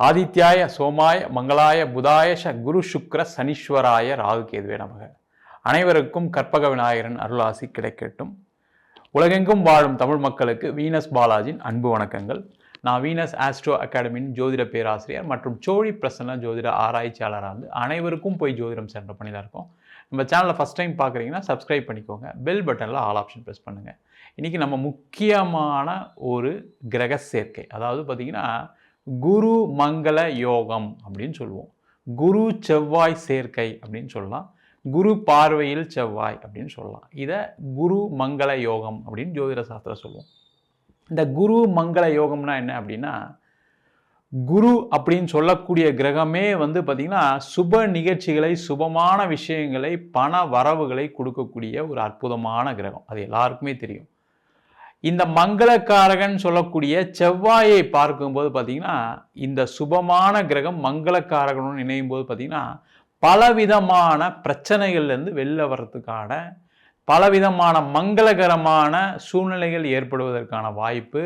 ஆதித்யாய சோமாய மங்களாய புதாய குரு சுக்ர சனீஸ்வராய ராகு கேதுவே நமக. அனைவருக்கும் கற்பக விநாயகரின் அருளாசி கிடைக்கட்டும். உலகெங்கும் வாழும் தமிழ் மக்களுக்கு வீனஸ் பாலாஜியின் அன்பு வணக்கங்கள். நான் வீனஸ் ஆஸ்ட்ரோ அகாடமியின் ஜோதிட பேராசிரியர் மற்றும் சோழி பிரசன்ன ஜோதிட ஆராய்ச்சியாளராக இருந்து அனைவருக்கும் போய் ஜோதிடம் சென்ற பண்ணிதான் இருக்கோம். நம்ம சேனலில் ஃபஸ்ட் டைம் பார்க்குறீங்கன்னா சப்ஸ்கிரைப் பண்ணிக்கோங்க, பெல் பட்டனில் ஆல் ஆப்ஷன் ப்ரெஸ் பண்ணுங்கள். இன்றைக்கி நம்ம முக்கியமான ஒரு கிரக சேர்க்கை, அதாவது பார்த்திங்கன்னா குரு மங்கள யோகம் அப்படின்னு சொல்லுவோம். குரு செவ்வாய் சேர்க்கை அப்படின்னு சொல்லலாம், குரு பார்வையில் செவ்வாய் அப்படின்னு சொல்லலாம். இதை குரு மங்கள யோகம் அப்படின்னு ஜோதிட சாஸ்திரம் சொல்லுவோம். இந்த குரு மங்கள யோகம்னா என்ன அப்படின்னா, குரு அப்படின்னு சொல்லக்கூடிய கிரகமே பார்த்திங்கன்னா சுப நிகழ்ச்சிகளை, சுபமான விஷயங்களை, பண வரவுகளை கொடுக்கக்கூடிய ஒரு அற்புதமான கிரகம். அது எல்லாருக்குமே தெரியும். இந்த மங்களக்காரகன் சொல்லக்கூடிய செவ்வாயை பார்க்கும்போது பார்த்திங்கன்னா, இந்த சுபமான கிரகம் மங்களக்காரகனுடன் இணையும் போது பார்த்திங்கன்னா பலவிதமான பிரச்சனைகள்லேருந்து வெளில வர்றதுக்கான பலவிதமான மங்களகரமான சூழ்நிலைகள் ஏற்படுவதற்கான வாய்ப்பு,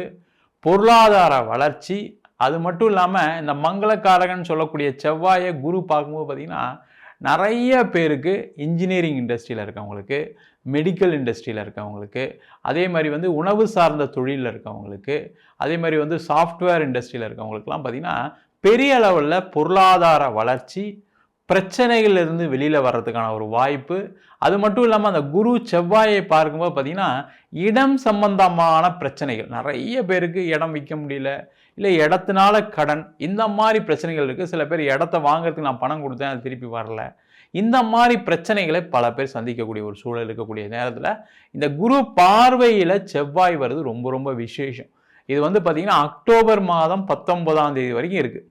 பொருளாதார வளர்ச்சி. அது மட்டும் இல்லாமல் இந்த மங்களக்காரகன் சொல்லக்கூடிய செவ்வாயை குரு பார்க்கும்போது பார்த்திங்கன்னா நிறைய பேருக்கு இன்ஜினியரிங் இண்டஸ்ட்ரியில் இருக்கவங்களுக்கு, மெடிக்கல் இண்டஸ்ட்ரியில் இருக்கவங்களுக்கு, அதே மாதிரி உணவு சார்ந்த தொழிலில் இருக்கவங்களுக்கு, அதே மாதிரி சாஃப்ட்வேர் இண்டஸ்ட்ரியில் இருக்கவங்களுக்குலாம் பார்த்திங்கன்னா பெரிய அளவில் பொருளாதார வளர்ச்சி, பிரச்சனைகள்லேருந்து வெளியில் வர்றதுக்கான ஒரு வாய்ப்பு. அது மட்டும் இல்லாமல் அந்த குரு செவ்வாயை பார்க்கும்போது பார்த்திங்கன்னா இடம் சம்பந்தமான பிரச்சனைகள், நிறைய பேருக்கு இடம் விற்க முடியல, இல்லை இடத்தினால கடன், இந்த மாதிரி பிரச்சனைகள் இருக்குது. சில பேர் இடத்த வாங்குறதுக்கு நான் பணம் கொடுத்தேன், அது திருப்பி வரல. இந்த மாதிரி பிரச்சனைகளை பல பேர் சந்திக்கக்கூடிய ஒரு சூழல் இருக்கக்கூடிய நேரத்தில் இந்த குரு பார்வையில் செவ்வாய் வருது ரொம்ப ரொம்ப விசேஷம். இது பார்த்திங்கன்னா அக்டோபர் மாதம் 19ஆம் தேதி வரைக்கும் இருக்குது.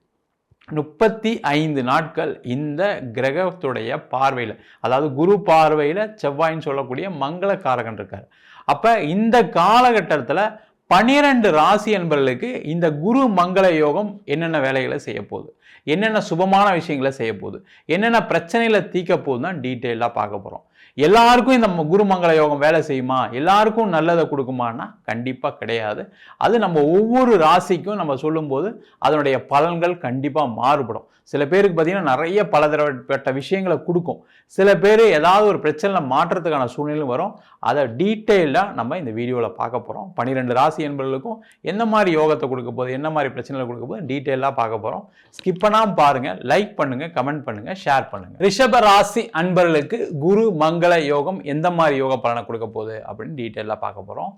35 நாட்கள் இந்த கிரகத்துடைய பார்வையில், அதாவது குரு பார்வையில் செவ்வாயின்னு சொல்லக்கூடிய மங்களக்காரகன் இருக்கார். அப்போ இந்த காலகட்டத்தில் 12 ராசி என்பவர்களுக்கு இந்த குரு மங்கள யோகம் என்னென்ன வேலைகளை செய்ய போகுது, என்னென்ன சுபமான விஷயங்களை செய்ய போகுது, என்னென்ன பிரச்சனைகளை தீர்க்க போகுது தான் டீட்டெயிலாக பார்க்க போகிறோம். எல்லாருக்கும் இந்த குரு மங்கள யோகம் வேலை செய்யுமா, எல்லாருக்கும் நல்லதை கொடுக்குமான்னா கண்டிப்பாக கிடையாது. அது நம்ம ஒவ்வொரு ராசிக்கும் நம்ம சொல்லும்போது அதனுடைய பலன்கள் கண்டிப்பாக மாறுபடும். சில பேருக்கு பார்த்திங்கன்னா நிறைய பலதரப்பட்ட விஷயங்களை கொடுக்கும், சில பேர் ஏதாவது ஒரு பிரச்சனையில் மாற்றத்துக்கான சூழ்நிலையும் வரும். அதை டீட்டெயிலாக நம்ம இந்த வீடியோவில் பார்க்க போகிறோம். 12 ராசி என்பவர்களுக்கும் எந்த மாதிரி யோகத்தை கொடுக்க போகுது, என்ன மாதிரி பிரச்சனைகளை கொடுக்க போகுது டீட்டெயிலாக பார்க்க போகிறோம். ஸ்கிப் பண்ணாமல் பாருங்கள், லைக் பண்ணுங்கள், கமெண்ட் பண்ணுங்கள், ஷேர் பண்ணுங்கள். ரிஷப ராசி அன்பர்களுக்கு குரு மங்கள யோகம் எந்த மாதிரி யோக பலனை கொடுக்க போகுது அப்படின்னு டீட்டெயிலாக பார்க்க போகிறோம்.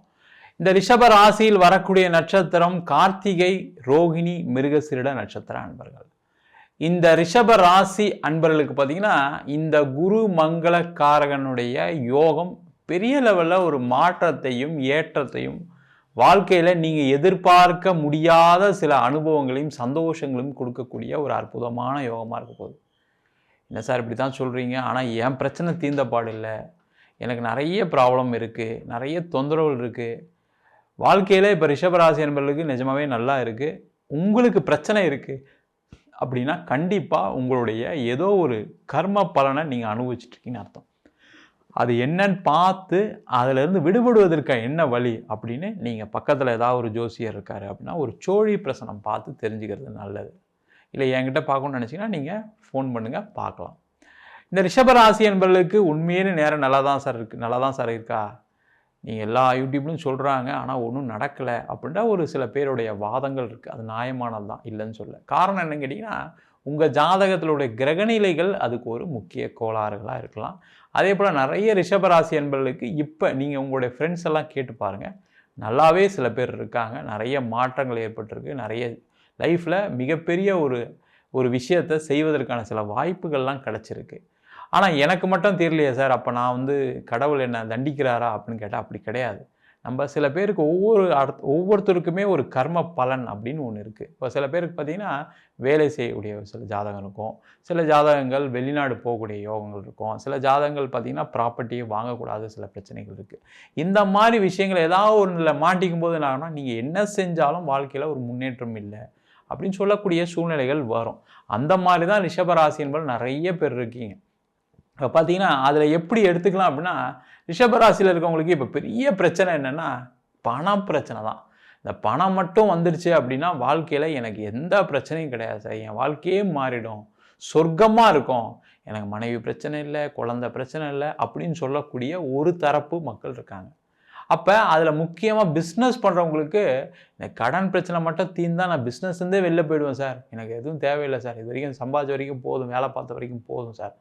இந்த ரிஷப ராசியில் வரக்கூடிய நட்சத்திரம் கார்த்திகை, ரோகிணி, மிருகசீரிட நட்சத்திர அன்பர்கள். இந்த ரிஷப ராசி அன்பர்களுக்கு பார்த்தீங்கன்னா இந்த குரு மங்களக்காரகனுடைய யோகம் பெரிய லெவலில் ஒரு மாற்றத்தையும் ஏற்றத்தையும், வாழ்க்கையில் நீங்கள் எதிர்பார்க்க முடியாத சில அனுபவங்களையும் சந்தோஷங்களையும் கொடுக்கக்கூடிய ஒரு அற்புதமான யோகமாக இருக்க போகுது. என்ன சார் இப்படி தான் சொல்கிறீங்க, ஆனால் என் பிரச்சனை தீர்ந்த பாடில்லை, எனக்கு நிறைய ப்ராப்ளம் இருக்குது, நிறைய தொந்தரவுகள் இருக்குது, வாழ்க்கையில் இப்போ ரிஷபராசி என்பவர்களுக்கு நிஜமாகவே நல்லா இருக்குது, உங்களுக்கு பிரச்சனை இருக்குது அப்படின்னா கண்டிப்பாக உங்களுடைய ஏதோ ஒரு கர்ம பலனை நீங்கள் அனுபவிச்சுட்ருக்கீங்கன்னு அர்த்தம். அது என்னன்னு பார்த்து அதிலிருந்து விடுபடுவதற்கு என்ன வழி அப்படின்னு நீங்கள் பக்கத்தில் ஏதாவது ஒரு ஜோசியர் இருக்கார் அப்படின்னா ஒரு சோழி பிரசனம் பார்த்து தெரிஞ்சுக்கிறது நல்லது. இல்லை என்கிட்ட பார்க்கணும்னு நினச்சிங்கன்னா நீங்கள் ஃபோன் பண்ணுங்கள், பார்க்கலாம். இந்த ரிஷபராசி என்பவர்களுக்கு உண்மையான நேரம் நல்லா தான் சார் இருக்கா, நீங்கள் எல்லா யூடியூப்லையும் சொல்கிறாங்க ஆனால் ஒன்றும் நடக்கலை அப்படின்ற ஒரு சில பேருடைய வாதங்கள் இருக்குது. அது நியாயமானது தான், இல்லைன்னு சொல்ல. காரணம் என்னன்னு கேட்டிங்கன்னா உங்கள் ஜாதகத்திலுடைய கிரகநிலைகள் அதுக்கு ஒரு முக்கிய கோளாறுகளாக இருக்கலாம். அதே போல் நிறைய ரிஷபராசி என்பவர்களுக்கு இப்போ நீங்கள் உங்களுடைய ஃப்ரெண்ட்ஸ் எல்லாம் கேட்டு பாருங்கள், நல்லாவே சில பேர் இருக்காங்க, நிறைய மாற்றங்கள் ஏற்பட்டிருக்கு, நிறைய லைஃப்பில் மிகப்பெரிய ஒரு விஷயத்தை செய்வதற்கான சில வாய்ப்புகள்லாம் கிடச்சிருக்கு. ஆனால் எனக்கு மட்டும் தெரியலையே சார், அப்போ நான் கடவுள் என்ன தண்டிக்கிறாரா அப்படின்னு கேட்டால் அப்படி கிடையாது. நம்ம சில பேருக்கு ஒவ்வொருத்தருக்குமே ஒரு கர்ம பலன் அப்படின்னு ஒன்று இருக்குது. இப்போ சில பேருக்கு பார்த்திங்கன்னா வேலை செய்யக்கூடிய சில ஜாதகம் இருக்கும், சில ஜாதகங்கள் வெளிநாடு போகக்கூடிய யோகங்கள் இருக்கும், சில ஜாதகங்கள் பார்த்திங்கன்னா ப்ராப்பர்ட்டியை வாங்கக்கூடாத சில பிரச்சனைகள் இருக்குது. இந்த மாதிரி விஷயங்கள் ஏதாவது ஒன்றில் மாட்டிக்கும் போது என்னாகனா நீங்கள் என்ன செஞ்சாலும் வாழ்க்கையில் ஒரு முன்னேற்றம் இல்லை அப்படின்னு சொல்லக்கூடிய சூழ்நிலைகள் வரும். அந்த மாதிரி தான் ரிஷபராசி என்பது நிறைய பேர் இருக்கீங்க. இப்போ பார்த்தீங்கன்னா அதில் எப்படி எடுத்துக்கலாம் அப்படின்னா ரிஷபராசியில் இருக்கவங்களுக்கு இப்போ பெரிய பிரச்சனை என்னென்னா பண பிரச்சனை தான். இந்த பணம் மட்டும் வந்துடுச்சு அப்படின்னா வாழ்க்கையில் எனக்கு எந்த பிரச்சனையும் கிடையாது சார், என் வாழ்க்கையே மாறிடும், சொர்க்கமாக இருக்கும், எனக்கு மனைவி பிரச்சனை இல்லை, குழந்தை பிரச்சனை இல்லை அப்படின்னு சொல்லக்கூடிய ஒரு தரப்பு மக்கள் இருக்காங்க. அப்போ அதில் முக்கியமாக பிஸ்னஸ் பண்ணுறவங்களுக்கு எனக்கு கடன் பிரச்சனை மட்டும் தீர்ந்தால் நான் பிஸ்னஸ்லேருந்தே வெளில போயிடுவேன் சார், எனக்கு எதுவும் தேவையில்லை சார், இது வரைக்கும் சம்பாதிச்ச வரைக்கும் போதும், வேலை பார்த்த வரைக்கும் போதும் சார்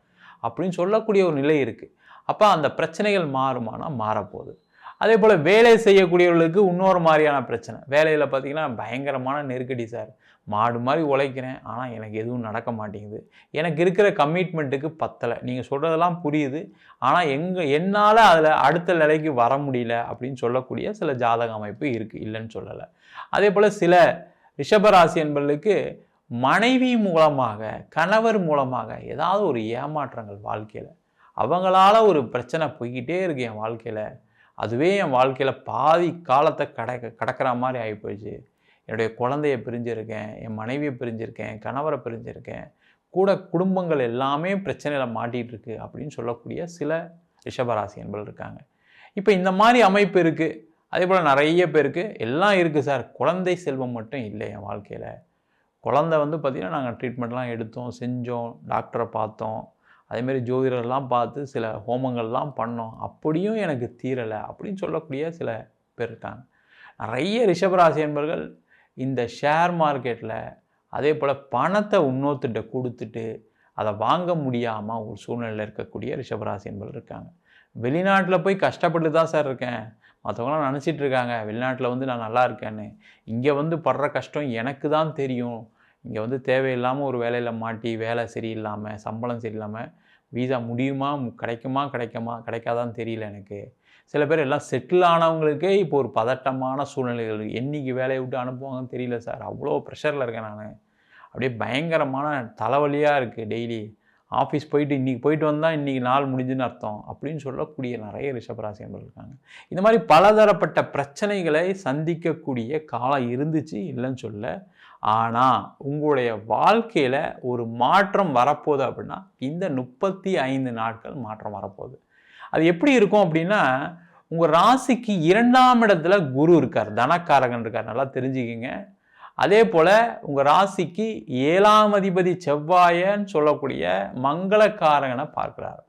அப்படின்னு சொல்லக்கூடிய ஒரு நிலை இருக்குது. அப்போ அந்த பிரச்சனைகள் மாறுமானா மாறப்போகுது. அதே போல் வேலை செய்யக்கூடியவர்களுக்கு இன்னொரு மாதிரியான பிரச்சனை. வேலையில் பார்த்திங்கன்னா பயங்கரமான நெருக்கடி சார், மாடு மாதிரி உழைக்கிறேன், ஆனால் எனக்கு எதுவும் நடக்க மாட்டேங்குது, எனக்கு இருக்கிற கமிட்மெண்ட்டுக்கு பத்தலை, நீங்கள் சொல்கிறதெல்லாம் புரியுது, ஆனால் என்னால் அதில் அடுத்த நிலைக்கு வர முடியல அப்படின்னு சொல்லக்கூடிய சில ஜாதக அமைப்பு இருக்குது, இல்லைன்னு சொல்லலை. அதே போல் சில ரிஷபராசி என்பவர்களுக்கு மனைவி மூலமாக கணவர் மூலமாக ஏதாவது ஒரு ஏமாற்றங்கள் வாழ்க்கையில், அவங்களால ஒரு பிரச்சனை போய்கிட்டே இருக்கு என் வாழ்க்கையில், அதுவே என் வாழ்க்கையில் பாதி காலத்தை கடக்கிற மாதிரி ஆகி போயிடுச்சு, என்னுடைய குழந்தைய பிரிஞ்சிருக்கேன், என் மனைவியை பிரிஞ்சிருக்கேன், கணவரை பிரிஞ்சிருக்கேன், கூட குடும்பங்கள் எல்லாமே பிரச்சனையில் மாட்டிகிட்டு இருக்கு அப்படின்னு சொல்லக்கூடிய சில ரிஷபராசி என்பர்கள் இருக்காங்க. இப்போ இந்த மாதிரி அமைப்பு இருக்குது. அதே போல் நிறைய பேருக்கு எல்லாம் இருக்குது சார், குழந்தை செல்வம் மட்டும் இல்லை என் வாழ்க்கையில். குழந்தை பார்த்திங்கன்னா நாங்கள் ட்ரீட்மெண்ட்லாம் எடுத்தோம், செஞ்சோம், டாக்டரை பார்த்தோம், அதேமாரி ஜோதிடர்லாம் பார்த்து சில ஹோமங்கள்லாம் பண்ணோம், அப்படியும் எனக்கு தீரலை அப்படின்னு சொல்லக்கூடிய சில பேர் இருக்காங்க. நிறைய ரிஷபராசி என்பர்கள் இந்த ஷேர் மார்க்கெட்டில் அதே போல் பணத்தை இன்னொருத்திட்ட கொடுத்துட்டு அதை வாங்க முடியாமல் ஒரு சூழ்நிலையில் இருக்கக்கூடிய ரிஷபராசி என்பர்கள் இருக்காங்க. வெளிநாட்டில் போய் கஷ்டப்பட்டு தான் சார் இருக்கேன், மற்றவங்களாம் நினச்சிட்டு இருக்காங்க வெளிநாட்டில் நான் நல்லா இருக்கேன்னு, இங்கே படுற கஷ்டம் எனக்கு தான் தெரியும், இங்கே தேவையில்லாமல் ஒரு வேலையில் மாட்டி வேலை சரியில்லாமல் சம்பளம் சரியில்லாமல் வீசா முடியுமா கிடைக்காதான்னு தெரியல எனக்கு. சில பேர் எல்லாம் செட்டில் ஆனவங்களுக்கே இப்போ ஒரு பதட்டமான சூழ்நிலைகள், என்றைக்கு வேலையை விட்டு அனுப்புவாங்கன்னு தெரியல சார், அவ்வளோ ப்ரெஷரில் இருக்கேன் நான், அப்படியே பயங்கரமான தலைவலியாக இருக்குது, டெய்லி ஆஃபீஸ் போயிட்டு இன்றைக்கி போயிட்டு வந்தால் இன்றைக்கி நாள் முடிஞ்சுன்னு அர்த்தம் அப்படின்னு சொல்லக்கூடிய நிறைய ரிஷபராசி என்பர்கள் இருக்காங்க. இந்த மாதிரி பலதரப்பட்ட பிரச்சனைகளை சந்திக்கக்கூடிய காலம் இருந்துச்சு, இல்லைன்னு சொல்ல. ஆனால் உங்களுடைய வாழ்க்கையில் ஒரு மாற்றம் வரப்போகுது அப்படின்னா இந்த 35 நாட்கள் மாற்றம் வரப்போகுது. அது எப்படி இருக்கும் அப்படின்னா, உங்கள் ராசிக்கு 2ஆம் இடத்துல குரு இருக்கார், தனக்காரகன் இருக்கார், நல்லா தெரிஞ்சுக்கிங்க. அதே போல் உங்கள் ராசிக்கு 7ஆம் அதிபதி செவ்வாயன்னு சொல்லக்கூடிய மங்களக்காரகனை பார்க்குறார்.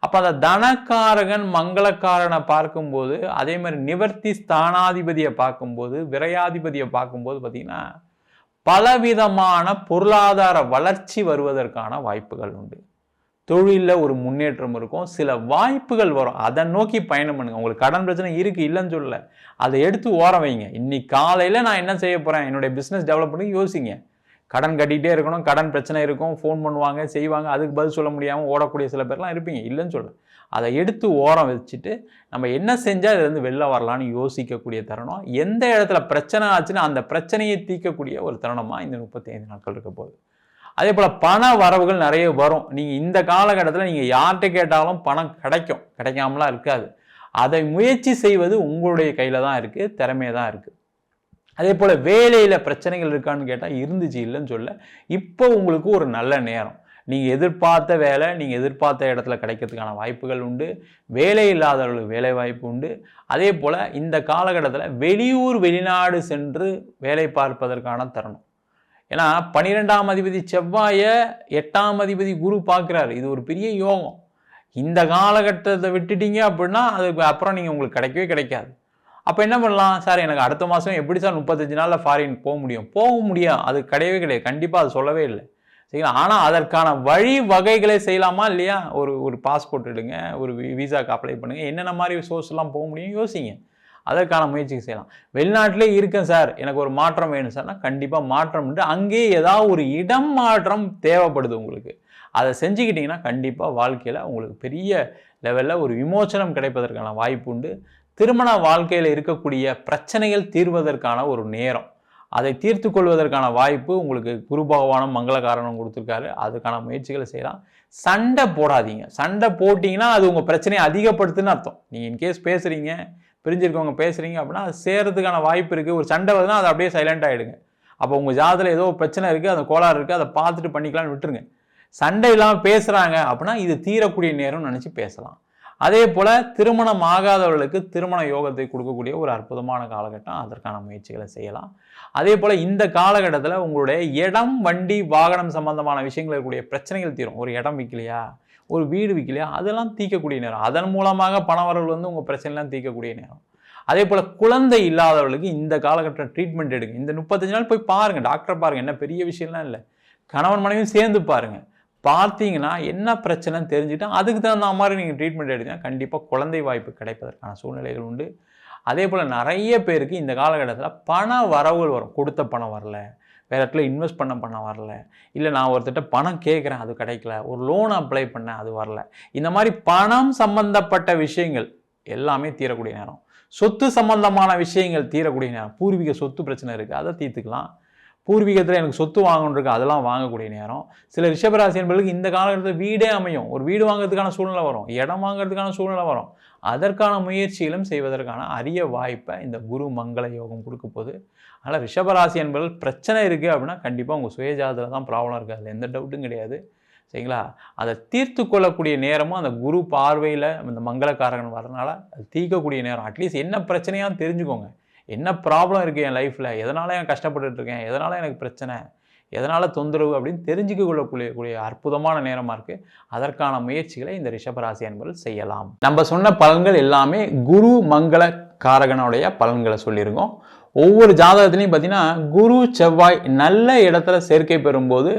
அப்போ அந்த தனக்காரகன் மங்களக்காரனை பார்க்கும்போது, அதே மாதிரி நிவர்த்தி ஸ்தானாதிபதியை பார்க்கும்போது, விரையாதிபதியை பார்க்கும்போது பார்த்திங்கன்னா பலவிதமான பொருளாதார வளர்ச்சி வருவதற்கான வாய்ப்புகள் உண்டு. தொழிலில் ஒரு முன்னேற்றம் இருக்கும், சில வாய்ப்புகள் வரும், அதை நோக்கி பயணம் பண்ணுங்கள். உங்களுக்கு கடன் பிரச்சனை இருக்குது, இல்லைன்னு சொல்லல, அதை எடுத்து ஓர வைங்க. இன்னைக்கு காலையில் நான் என்ன செய்ய போகிறேன், என்னுடைய பிஸ்னஸ் டெவலப் பண்ணி யோசிங்க. கடன் கட்டிகிட்டே இருக்கணும், கடன் பிரச்சனை இருக்கும், ஃபோன் பண்ணுவாங்க செய்வாங்க, அதுக்கு பதில் சொல்ல முடியாமல் ஓடக்கூடிய சில பேர்லாம் இருப்பீங்க, இல்லைன்னு சொல்ல. அதை எடுத்து ஓரம் வச்சுட்டு நம்ம என்ன செஞ்சால் இதுலேருந்து வெளில வரலான்னு யோசிக்கக்கூடிய தருணம், எந்த இடத்துல பிரச்சனை ஆச்சுன்னா அந்த பிரச்சனையை தீர்க்கக்கூடிய ஒரு தருணமாக இந்த 35 நாட்கள் இருக்க போகுது. அதே போல் பண வரவுகள் நிறைய வரும். நீங்கள் இந்த காலகட்டத்தில் நீங்கள் யார்கிட்ட கேட்டாலும் பணம் கிடைக்காமலாம் இருக்காது. அதை முயற்சி செய்வது உங்களுடைய கையில் தான் இருக்குது, திறமையாக தான் இருக்குது. அதே போல் வேலையில் பிரச்சனைகள் இருக்கான்னு கேட்டால் இருந்துச்சு, இல்லைன்னு சொல்ல. இப்போ உங்களுக்கு ஒரு நல்ல நேரம், நீங்கள் எதிர்பார்த்த வேலை நீங்கள் எதிர்பார்த்த இடத்துல கிடைக்கிறதுக்கான வாய்ப்புகள் உண்டு, வேலை இல்லாதவர்களுக்கு வேலை வாய்ப்பு உண்டு. அதே போல் இந்த காலகட்டத்தில் வெளியூர் வெளிநாடு சென்று வேலை பார்ப்பதற்கான தருணம். ஏன்னா 12ஆம் அதிபதி செவ்வாயை 8ஆம் அதிபதி குரு பார்க்குறாரு, இது ஒரு பெரிய யோகம். இந்த காலகட்டத்தை விட்டுட்டீங்க அப்படின்னா அதுக்கு அப்புறம் நீங்கள் உங்களுக்கு கிடைக்கவே கிடைக்காது. அப்போ என்ன பண்ணலாம் சார், எனக்கு அடுத்த மாதம் எப்படி சார் 35 நாளில் ஃபாரின் போக முடியும், அது கிடையவே கிடையாது, கண்டிப்பாக அது சொல்லவே இல்லை, சரிங்களா. ஆனால் அதற்கான வழி வகைகளை செய்யலாமா இல்லையா? ஒரு பாஸ்போர்ட் எடுங்க, ஒரு விசாக்கு அப்ளை பண்ணுங்கள், என்னென்ன மாதிரி சோர்ஸ்லாம் போக முடியும் யோசிங்க, அதற்கான முயற்சிக்கு செய்யலாம். வெளிநாட்டிலே இருக்கேன் சார், எனக்கு ஒரு மாற்றம் வேணும் சார்னா கண்டிப்பாக மாற்றம் உண்டு. அங்கேயே ஏதாவது ஒரு இடம் மாற்றம் தேவைப்படுது உங்களுக்கு, அதை செஞ்சுக்கிட்டிங்கன்னா கண்டிப்பாக வாழ்க்கையில் உங்களுக்கு பெரிய லெவலில் ஒரு விமோச்சனம் கிடைப்பதற்கான வாய்ப்பு உண்டு. திருமண வாழ்க்கையில் இருக்கக்கூடிய பிரச்சனைகள் தீர்வதற்கான ஒரு நேரம், அதை தீர்த்து கொள்வதற்கான வாய்ப்பு உங்களுக்கு குரு பகவானும் மங்களகாரனும் கொடுத்துருக்காரு, அதுக்கான முயற்சிகளை செய்யலாம். சண்டை போடாதீங்க, சண்டை போட்டிங்கன்னா அது உங்கள் பிரச்சனையை அதிகப்படுத்துன்னு அர்த்தம். நீங்கள் இன்கேஸ் பேசுகிறீங்க, பிரிஞ்சிருக்கவங்க பேசுகிறீங்க அப்படின்னா அது சேரத்துக்கான வாய்ப்பு இருக்குது. ஒரு சண்டை வருதுன்னா அதை அப்படியே சைலண்ட் ஆகிடுங்க. அப்போ உங்கள் ஜாதத்தில் ஏதோ பிரச்சனை இருக்குது, அந்த கோளாறு இருக்குது, அதை பார்த்துட்டு பண்ணிக்கலாம்னு விட்டுருங்க. சண்டை இல்லாமல் பேசுகிறாங்க அப்படின்னா இது தீரக்கூடிய நேரம்னு நினச்சி பேசலாம். அதே போல் திருமணம் ஆகாதவர்களுக்கு திருமண யோகத்தை கொடுக்கக்கூடிய ஒரு அற்புதமான காலகட்டம். அதற்கான முயற்சிகளை செய்யலாம். அதே போல் இந்த காலகட்டத்தில் உங்களுடைய இடம், வண்டி, வாகனம் சம்பந்தமான விஷயங்கள் இருக்கக்கூடிய பிரச்சனைகள் தீரும். ஒரு இடம் விற்கலையா, ஒரு வீடு விற்கலையா, அதெல்லாம் தீர்க்கக்கூடிய நேரம். அதன் மூலமாக பணவரவு வந்து உங்கள் பிரச்சனைலாம் தீர்க்கக்கூடிய நேரம். அதே போல் குழந்தை இல்லாதவர்களுக்கு இந்த காலகட்டம் ட்ரீட்மெண்ட் எடுங்க. இந்த 35 நாள் போய் பாருங்கள், டாக்டரை பாருங்கள். என்ன பெரிய விஷயம்லாம் இல்லை. கணவன் மனைவியும் சேர்ந்து பாருங்கள். பார்த்தீங்கன்னா என்ன பிரச்சனைன்னு தெரிஞ்சுட்டு அதுக்கு தகுந்த மாதிரி நீங்கள் ட்ரீட்மெண்ட் எடுத்தீங்கன்னா கண்டிப்பாக குழந்தை வாய்ப்பு கிடைப்பதற்கான சூழ்நிலைகள் உண்டு. அதே போல் நிறைய பேருக்கு இந்த காலகட்டத்தில் பண வரவுகள் வரும். கொடுத்த பணம் வரல, வேறு இடத்துல இன்வெஸ்ட் பண்ண வரல, இல்லை நான் ஒருத்தட்ட பணம் கேட்குறேன் அது கிடைக்கல, ஒரு லோன் அப்ளை பண்ணேன் அது வரல. இந்த மாதிரி பணம் சம்பந்தப்பட்ட விஷயங்கள் எல்லாமே தீரக்கூடிய நேரம். சொத்து சம்பந்தமான விஷயங்கள் தீரக்கூடிய நேரம். பூர்வீக சொத்து பிரச்சனை இருக்குது, அதை தீர்த்துக்கலாம். பூர்வீகத்தில் எனக்கு சொத்து வாங்கணுருக்கு, அதெல்லாம் வாங்கக்கூடிய நேரம். சில ரிஷபராசி என்பவர்களுக்கு இந்த காலகட்டத்தில் வீடே அமையும். ஒரு வீடு வாங்குறதுக்கான சூழ்நிலை வரும், இடம் வாங்குறதுக்கான சூழ்நிலை வரும். அதற்கான முயற்சிகளும் செய்வதற்கான அரிய வாய்ப்பை இந்த குரு மங்கள யோகம் கொடுக்க போகுது. அதனால் ரிஷபராசி என்பவர்கள் பிரச்சனை இருக்குது அப்படின்னா கண்டிப்பாக உங்கள் சுயஜாதத்தில் தான் ப்ராப்ளம் இருக்குது, அதில் எந்த டவுட்டும் கிடையாது. சரிங்களா? அதை தீர்த்து கொள்ளக்கூடிய நேரமும் அந்த குரு பார்வையில் இந்த மங்களக்காரகன் வரனால அது தீர்க்கக்கூடிய நேரம். அட்லீஸ்ட் என்ன பிரச்சனையான்னு தெரிஞ்சுக்கோங்க. என்ன ப்ராப்ளம் இருக்குது என் லைஃப்பில், எதனால் நான் கஷ்டப்பட்டுருக்கேன், எதனால் எனக்கு பிரச்சனை, எதனால் தொந்தரவு அப்படின்னு தெரிஞ்சுக்க கொள்ளக்கூடிய அற்புதமான நேரமாக இருக்குது. அதற்கான முயற்சிகளை இந்த ரிஷபராசி என்பவர்கள் செய்யலாம். நம்ம சொன்ன பலன்கள் எல்லாமே குரு மங்கள காரகனுடைய பலன்களை சொல்லியிருக்கோம். ஒவ்வொரு ஜாதகத்துலையும் பார்த்தீங்கன்னா குரு செவ்வாய் நல்ல இடத்துல சேர்க்கை பெறும்போது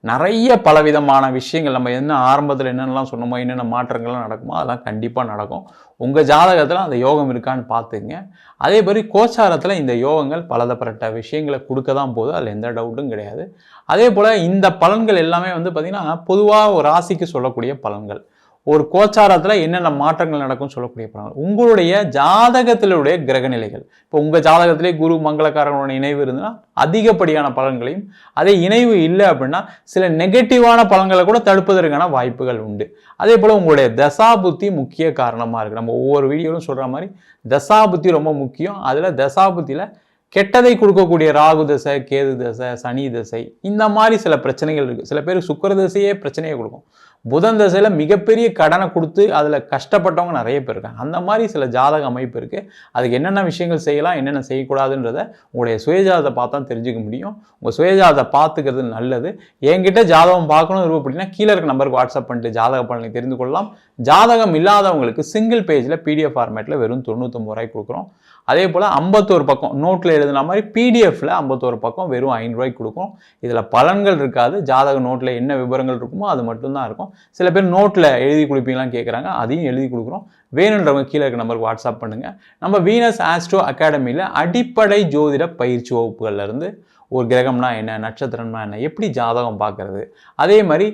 நிறைய பலவிதமான விஷயங்கள் நம்ம என்ன ஆரம்பத்தில் என்னென்னலாம் சொன்னோமோ, என்னென்ன மாற்றங்கள்லாம் நடக்குமோ அதெல்லாம் கண்டிப்பாக நடக்கும். உங்கள் ஜாதகத்தில் அந்த யோகம் இருக்கான்னு பார்த்துங்க. அதே மாதிரி கோச்சாரத்தில் இந்த யோகங்கள் பலதரப்பட்ட விஷயங்களை கொடுக்க தான் போகுது, அதில் எந்த டவுட்டும் கிடையாது. அதே போல் இந்த பலன்கள் எல்லாமே வந்து பார்த்திங்கன்னா பொதுவாக ஒரு ராசிக்கு சொல்லக்கூடிய பலன்கள். ஒரு கோச்சாரத்தில் என்னென்ன மாற்றங்கள் நடக்கும்னு சொல்லக்கூடிய பலன்கள். உங்களுடைய ஜாதகத்திலுடைய கிரகநிலைகள், இப்போ உங்கள் ஜாதகத்திலே குரு மங்களக்காரங்களோட இணைவு இருந்ததுன்னா அதிகப்படியான பலன்களையும், அதே இணைவு இல்லை அப்படின்னா சில நெகட்டிவான பலன்களை கூட தடுப்பதற்கான வாய்ப்புகள் உண்டு. அதே போல் உங்களுடைய தசாபுத்தி முக்கிய காரணமாக இருக்குது. நம்ம ஒவ்வொரு வீடியோவிலும் சொல்கிற மாதிரி தசாபுத்தி ரொம்ப முக்கியம். அதில் தசாபுத்தியில் கெட்டதை கொடுக்கக்கூடிய ராகு தசை, கேது தசை, சனி தசை, இந்த மாதிரி சில பிரச்சனைகள் இருக்குது. சில பேருக்கு சுக்கிர தசையே பிரச்சனையை கொடுக்கும். புதன் தசையில் மிகப்பெரிய கடனை கொடுத்து அதில் கஷ்டப்பட்டவங்க நிறைய பேர் இருக்காங்க. அந்த மாதிரி சில ஜாதக அமைப்பு இருக்குது. அதுக்கு என்னென்ன விஷயங்கள் செய்யலாம், என்னென்ன செய்யக்கூடாதுன்றதை உங்களுடைய சுயஜாதத்தை பார்த்தா தெரிஞ்சுக்க முடியும். உங்கள் சுயஜாதத்தை பார்த்துக்கிறது நல்லது. என்கிட்ட ஜாதகம் பார்க்கணும் இருக்கும் அப்படின்னா கீழே இருக்க நம்பருக்கு வாட்ஸ்அப் பண்ணிட்டு ஜாதக பலனை தெரிந்து கொள்ளலாம். ஜாதகம் இல்லாதவங்களுக்கு சிங்கிள் பேஜில் பிடிஎஃப் ஃபார்மேட்டில் வெறும் 99 ரூபாய்க்கு கொடுக்குறோம். அதே போல் 51 பக்கம் நோட்டில் எழுதுன மாதிரி பிடிஎஃப்ல 51 பக்கம் வெறும் 5 ரூபாய்க்கு கொடுக்கும். இதில் பலன்கள் இருக்காது, ஜாதக நோட்டில் என்ன விவரங்கள் இருக்குமோ அது மட்டும்தான் இருக்கும். சில பேர் நோட்டில் எழுதி கொடுப்பீங்களான்னு கேட்குறாங்க, அதையும் எழுதி கொடுக்குறோம். வேணுன்றவங்க கீழே இருக்க நம்பருக்கு வாட்ஸ்அப் பண்ணுங்கள். நம்ம வீனஸ் ஆஸ்ட்ரோ அகாடமியில் அடிப்படை ஜோதிட பயிற்சி வகுப்புகள்லேருந்து ஒரு கிரகம்னா என்ன, நட்சத்திரம்னா என்ன, எப்படி ஜாதகம் பார்க்கறது, அதே மாதிரி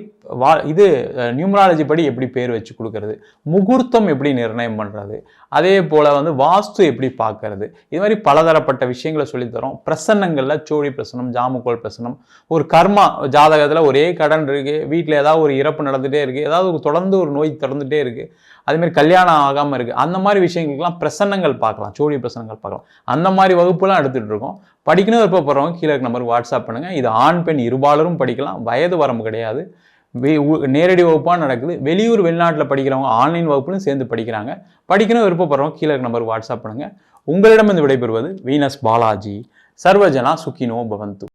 இது நியூமராலஜி படி எப்படி பேர் வச்சு கொடுக்கறது, முகூர்த்தம் எப்படி நிர்ணயம் பண்ணுறது, அதே போல் வந்து வாஸ்து எப்படி பார்க்கறது, இது மாதிரி பலதரப்பட்ட விஷயங்களை சொல்லித்தரோம். பிரசன்னங்களில் சோழி பிரசனம், ஜாமுக்கோல் பிரசனம், ஒரு கர்மா ஜாதகத்தில் ஒரே கடன் இருக்குது, வீட்டில் ஏதாவது ஒரு இறப்பு நடந்துகிட்டே இருக்குது, ஏதாவது தொடர்ந்து ஒரு நோய் தொடர்ந்துகிட்டே இருக்குது, அதேமாதிரி கல்யாணம் ஆகாமல் இருக்குது, அந்த மாதிரி விஷயங்களுக்கெல்லாம் பிரசன்னங்கள் பார்க்கலாம், சோழி பிரசனங்கள் பார்க்கலாம். அந்த மாதிரி வகுப்புலாம் எடுத்துகிட்டு இருக்கோம். படிக்கணும் விருப்பப்படுறவங்க கீழே நம்பருக்கு வாட்ஸ்அப் பண்ணுங்கள். இது ஆண் பெண் இருபாலரும் படிக்கலாம், வயது வரம்பு கிடையாது. நேரடி வகுப்பாக நடக்குது. வெளியூர் வெளிநாட்டில் படிக்கிறவங்க ஆன்லைன் வகுப்புலையும் சேர்ந்து படிக்கிறாங்க. படிக்கணும் விருப்பப்படுறவங்க கீழே நம்பருக்கு வாட்ஸ்அப் பண்ணுங்கள். உங்களிடம் விடைபெறுவது வீனஸ் பாலாஜி. சர்வஜனா சுகினோ பவந்து.